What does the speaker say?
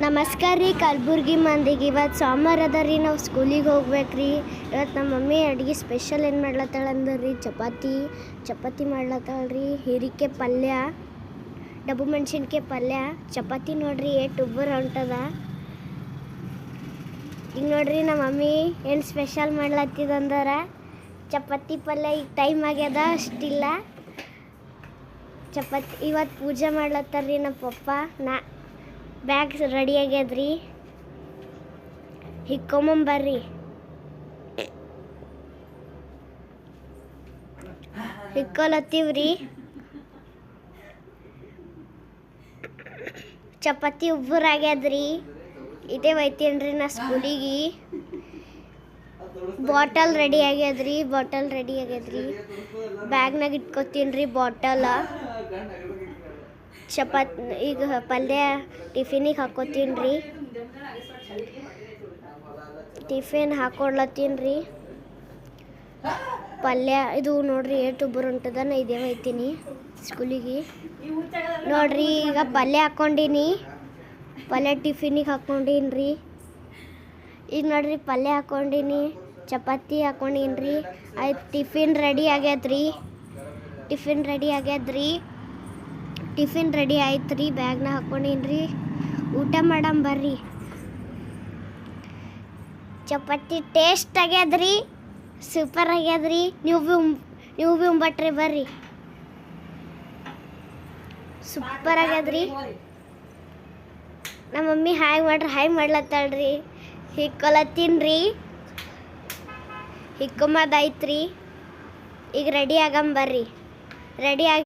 ನಮಸ್ಕಾರ ರೀ ಕಲಬುರ್ಗಿ ಮಂದಿಗೆ. ಇವತ್ತು ಸೋಮವಾರ ಅದ ರೀ, ನಾವು ಸ್ಕೂಲಿಗೆ ಹೋಗ್ಬೇಕು ರೀ. ಇವತ್ತು ನಮ್ಮ ಮಮ್ಮಿ ಅಡುಗೆ ಸ್ಪೆಷಲ್ ಏನು ಮಾಡ್ಲತ್ತಾಳ ಅಂದ್ರೆ ರೀ, ಚಪಾತಿ ಮಾಡ್ಲತ್ತಾಳ ರೀ. ಹೀರಿಕೆ ಪಲ್ಯ, ಡಬ್ಬು ಮೆಣಸಿನ್ಕಾಯಿ ಪಲ್ಯ, ಚಪಾತಿ ನೋಡ್ರಿ ಎಷ್ಟು ಉಬ್ಬರ ಹೊಂಟದ. ಈಗ ನೋಡ್ರಿ ನಮ್ಮ ಮಮ್ಮಿ ಏನು ಸ್ಪೆಷಲ್ ಮಾಡ್ಲತ್ತಿದಂದ್ರೆ ಚಪಾತಿ ಪಲ್ಯ. ಈಗ ಟೈಮ್ ಆಗ್ಯದ, ಅಷ್ಟಿಲ್ಲ ಚಪಾತಿ. ಇವತ್ತು ಪೂಜೆ ಮಾಡ್ಲತ್ತಾರ ರೀ ನಮ್ಮ ಪಪ್ಪ. ಬ್ಯಾಗ್ ರೆಡಿ ಆಗ್ಯದ್ರಿ, ಹಿಕ್ಕೊಂಬರ್ರಿ. ಹಿಕ್ಕೊಲತ್ತೀವ್ರಿ. ಚಪಾತಿ ಉಬ್ಬರಾಗ್ಯದ್ರಿ. ಇದೇ ಒಯ್ತೀನ್ರಿ ನಾ ಸ್ಕೂಲಿಗೆ. ಬಾಟಲ್ ರೆಡಿ ಆಗ್ಯದ್ರಿ. ಬ್ಯಾಗ್ನಾಗ ಇಟ್ಕೊತೀನಿ ಬಾಟಲ್. ಚಪಾತಿ ಈಗ ಪಲ್ಯ ಟಿಫಿನಿಗೆ ಹಾಕೋತೀನಿ ರೀ. ಟಿಫಿನ್ ಹಾಕೊಡ್ಲತ್ತೀನಿ ರೀ. ಪಲ್ಯ ಇದು ನೋಡ್ರಿ ಎಷ್ಟು ಉಬ್ಬರು ಉಂಟದ. ನಾ ಇದೇ ಒಯ್ತೀನಿ ಸ್ಕೂಲಿಗೆ. ನೋಡ್ರಿ ಈಗ ಪಲ್ಯ ಹಾಕ್ಕೊಂಡೀನಿ. ಪಲ್ಯ ಟಿಫಿನಿಗೆ ಹಾಕ್ಕೊಂಡೀನಿ ರೀ. ಈಗ ನೋಡ್ರಿ ಪಲ್ಯ ಹಾಕ್ಕೊಂಡೀನಿ, ಚಪಾತಿ ಹಾಕ್ಕೊಂಡೀನಿ ರೀ. ಆಯ್ತು, ಟಿಫಿನ್ ರೆಡಿ ಆಯ್ತು ರೀ. ಬ್ಯಾಗ್ನ ಹಾಕ್ಕೊಂಡೀನಿ ರೀ. ಊಟ ಮಾಡಂಬರ್ರಿ. ಚಪಾತಿ ಟೇಸ್ಟ್ ಆಗ್ಯದ್ರಿ, ಸೂಪರ್ ಆಗ್ಯದ್ರಿ. ನೀವು ಭೀ ಉಂಬಟ್ರಿ ಬರ್ರಿ. ಸೂಪರ್ ಆಗ್ಯದ್ರಿ. ನಮ್ಮ ಮಮ್ಮಿ ಹಾಯ್ ಮಾಡ್ಲತ್ತಾಳ್ರಿ. ಹಿಕ್ಕೊಲತ್ತೀನಿ ರೀ. ಹಿಕ್ಕೊಂಬದಾಯ್ತು ರೀ. ಈಗ ರೆಡಿ ಆಗಂಬರ್ರಿ. ರೆಡಿ ಆಗಿ